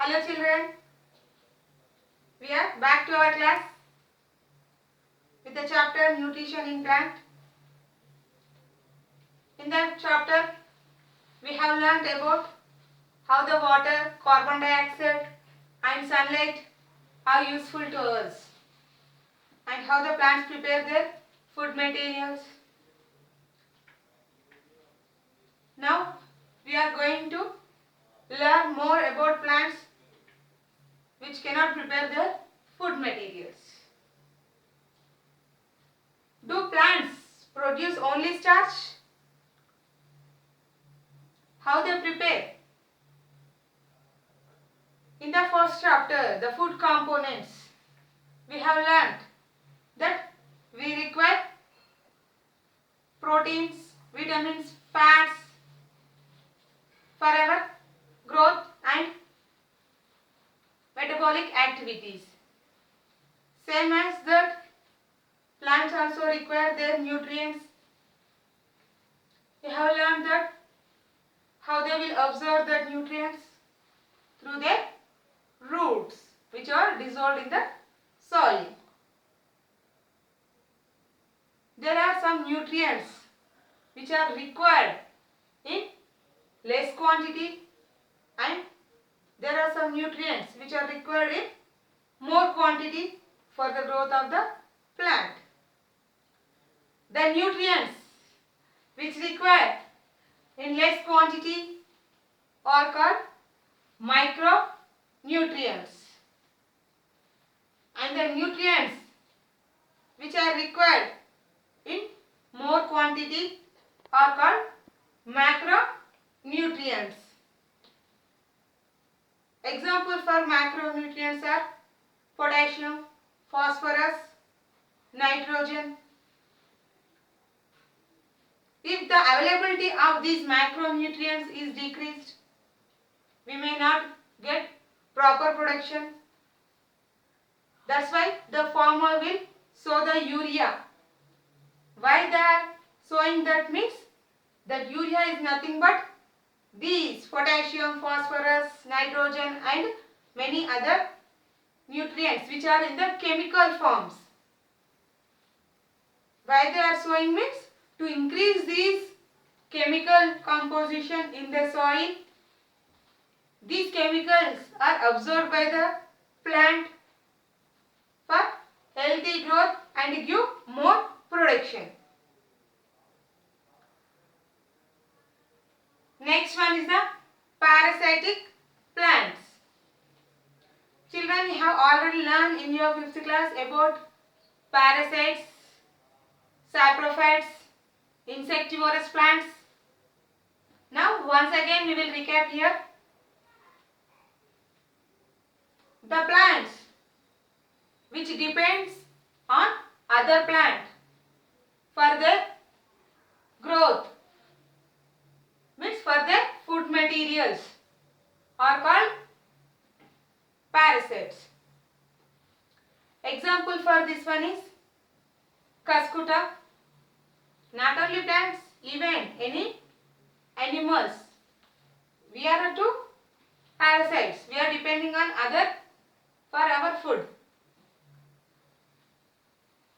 Hello children, we are back to our class with the chapter Nutrition in Plant. In that chapter, we have learnt about how the water, carbon dioxide and sunlight are useful to us and how the plants prepare their food materials. Now, we are going to learn more about plants which cannot prepare their food materials. Do plants produce only starch? How they prepare? In the first chapter, the food components, we have learnt that we require proteins, vitamins, fats for our growth and metabolic activities. Same as that, plants also require their nutrients. We have learned that how they will absorb the nutrients through their roots, which are dissolved in the soil. There are some nutrients which are required in less quantity, and there are some nutrients which are required in more quantity for the growth of the plant. The nutrients which require in less quantity are called micronutrients, and the nutrients which are required in more quantity are called macronutrients. Example for macronutrients are potassium, phosphorus, nitrogen. If the availability of these macronutrients is decreased, we may not get proper production. That's why the farmer will sow the urea. Why they are sowing that means that urea is nothing but these potassium, phosphorus, nitrogen and many other nutrients which are in the chemical forms. Why they are sowing means to increase these chemical composition in the soil. These chemicals are absorbed by the plant for healthy growth and give more production. Next one is the parasitic plants. Children, you have already learned in your 5th class about parasites, saprophytes, insectivorous plants. Now once again we will recap here. The plants which depends on other plant for their growth, means for their food materials, are called parasites. Example for this one is cuscuta. Not only plants, even any animals. We are into parasites. We are depending on other for our food.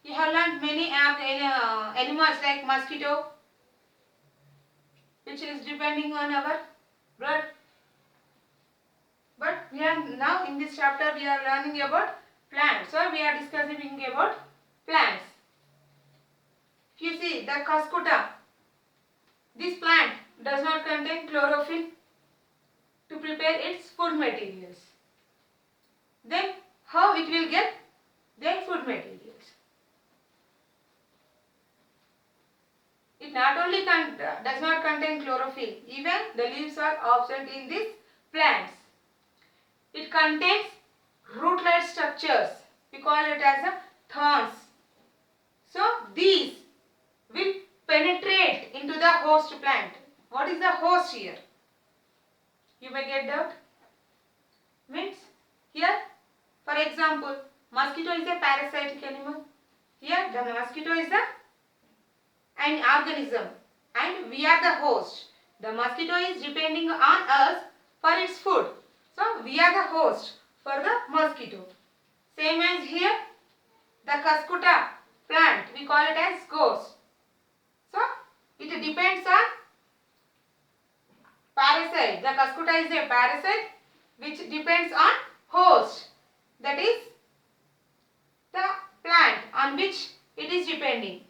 You have learned many animals like mosquito, which is depending on our blood. But we are now in this chapter we are learning about plants. So we are discussing about plants. If you see the cuscuta, this plant does not contain chlorophyll to prepare its food materials. Then how it will get their food materials? It not only does not contain chlorophyll, even the leaves are absent in these plants. It contains root-like structures. We call it as the thorns. So these will penetrate into the host plant. What is the host here? You may get doubt. Means here, for example, mosquito is a parasitic animal. Here the mosquito is an organism and we are the host. The mosquito is depending on us for its food. So we are the host for the mosquito. Same as here, the cuscuta plant, we call it as ghost. So it depends on parasite. The cuscuta is a parasite which depends on host, that is the plant on which it is depending.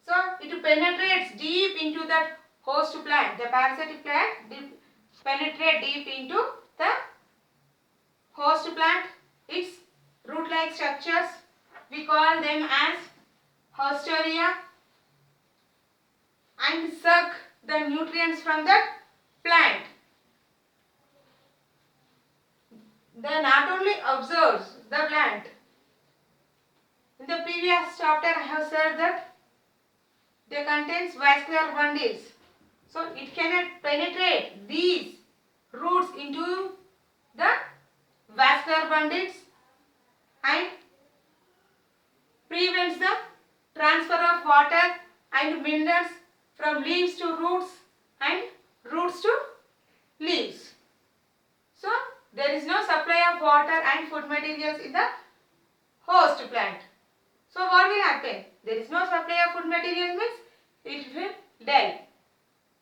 So it penetrates deep into that host plant. The parasitic plant penetrates deep into the host plant. Its root-like structures, we call them as haustoria, and suck the nutrients from that plant. They not only observes the plant. In the previous chapter I have said that they contains vascular bundles. So it cannot penetrate these roots into the vascular bundles and prevents the transfer of water and minerals from leaves to roots and roots to leaves. So there is no supply of water and food materials in the host plant. So what will happen? There is no supply of food material means it will die.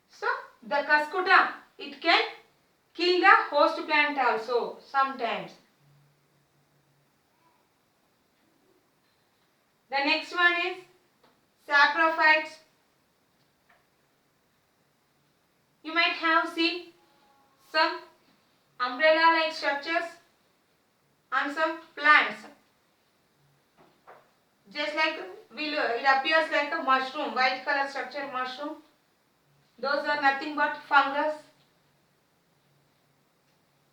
So the cuscuta, it can kill the host plant also sometimes. The next one is saprophytes. You might have seen some umbrella-like structures on some plants. Just like it appears like a mushroom, white color structure mushroom. Those are nothing but fungus.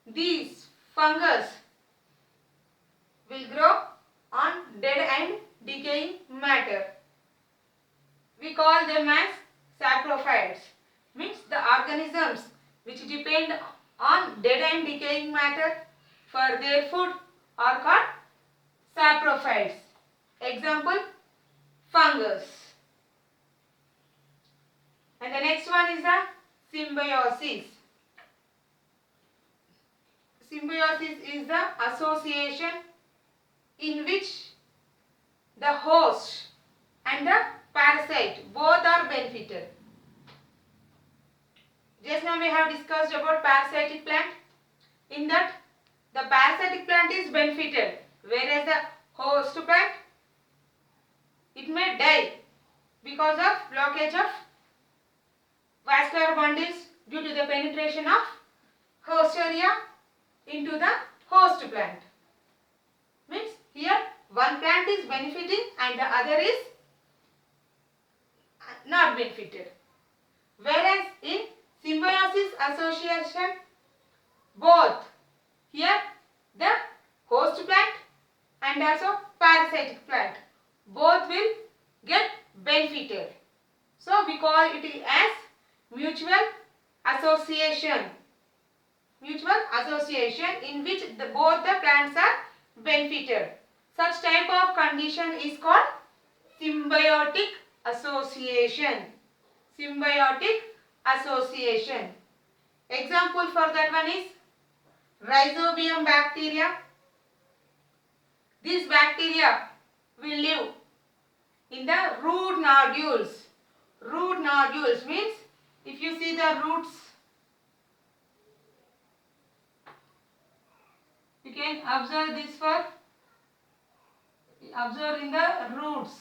These fungus will grow on dead and decaying matter. We call them as saprophytes. Means the organisms which depend on dead and decaying matter for their food are called saprophytes. Example, fungus. And the next one is the symbiosis. Symbiosis is the association in which the host and the parasite both are benefited. Just now we have discussed about parasitic plant. In that, the parasitic plant is benefited, whereas the host plant, it may die because of blockage of vascular bundles due to the penetration of haustoria into the host plant. Means here one plant is benefiting and the other is not benefited. Whereas in symbiosis association, both here the host plant and also parasitic plant both will get benefited. So we call it as mutual association. Mutual association in which both the plants are benefited. Such type of condition is called symbiotic association. Symbiotic association. Example for that one is Rhizobium bacteria. This bacteria will live in the root nodules. Root nodules means if you see the roots, you can observe this for observe in the roots.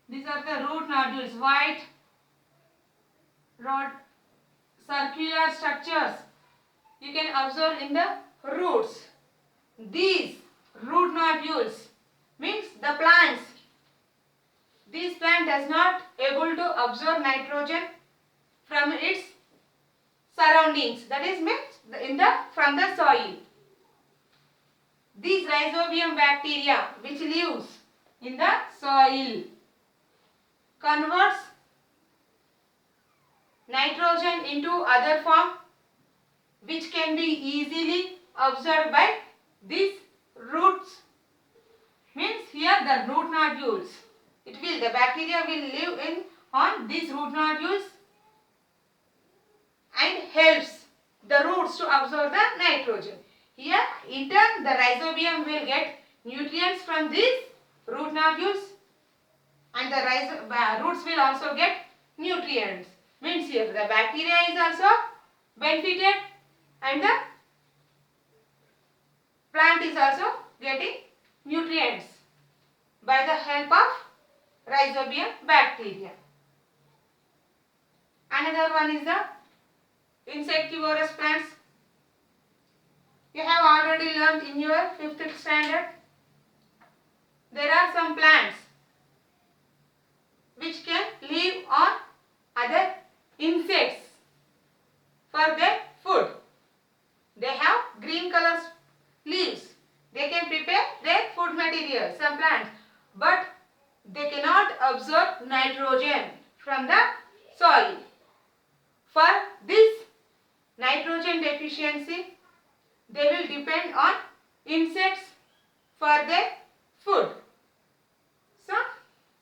These are the root nodules, white rod circular structures you can observe in the roots. These root nodules means the plants. This plant does not able to absorb nitrogen from its surroundings. That is means from the soil. These Rhizobium bacteria which lives in the soil converts nitrogen into other form which can be easily absorbed by these roots. Means here the root nodules. The bacteria will live in on these root nodules and helps the roots roots to absorb the nitrogen. Here, in turn, the rhizobium will get nutrients from these root nodules, and the roots will also get nutrients. Means here the bacteria is also benefited, and the plant is also getting nutrients by the help of rhizobium bacteria. Another one is the insectivorous plants. You have already learnt in your 5th standard. There are some plants which can live on other insects for their food. They have green color leaves. They can prepare their food material, some plants, but they cannot absorb nitrogen from the soil. For this nitrogen deficiency, they will depend on insects for their food. So,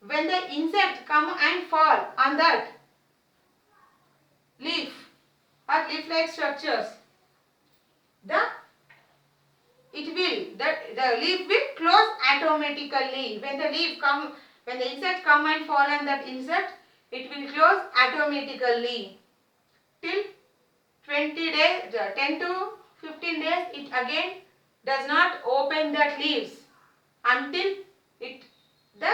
when the insect come and fall on that leaf or leaf-like structures, the leaf will close automatically. When the insect come and fall on that insect, it will close automatically till 20 days, 10 to 15 days. It again does not open that leaves until the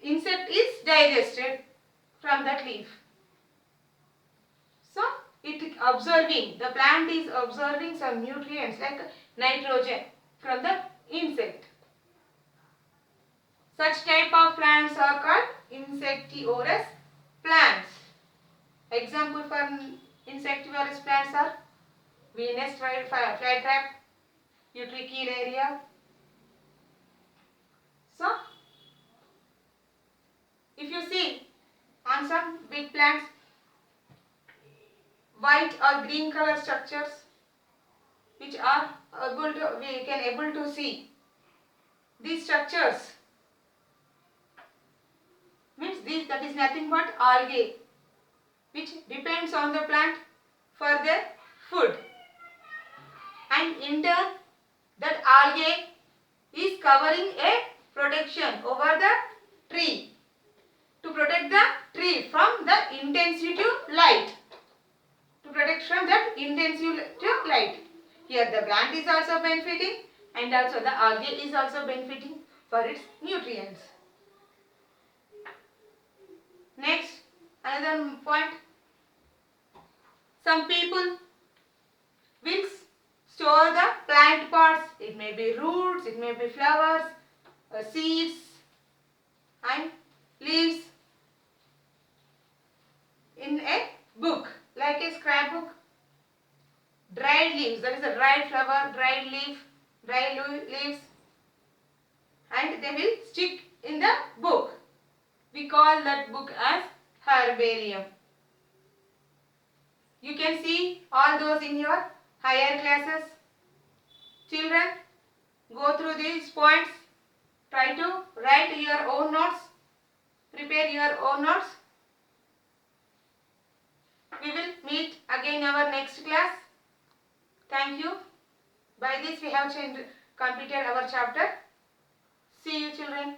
insect is digested from that leaf. So, the plant is absorbing some nutrients like nitrogen from the insect. Such type of plants are called insectivorous plants. Example for insectivorous plants are Venus flytrap, Utricularia. So, if you see on some big plants, white or green color structures which are we can able to see. These structures means that is nothing but algae which depends on the plant for their food, and in turn that algae is covering a protection over the tree to protect the tree from the intensive light. Here the plant is also benefiting, and also the algae is also benefiting for its nutrients. Next, another point. Some people will store the plant parts. It may be roots, it may be flowers, seeds and leaves in a book, like a scrapbook. Dried leaves, that is a dried flower, dried leaf, dried leaves, and they will stick in the book. We call that book as herbarium. You can see all those in your higher classes. Children, go through these points. Try to write your own notes. Prepare your own notes. We will meet again in our next class. Thank you. By this we have completed our chapter. See you, children.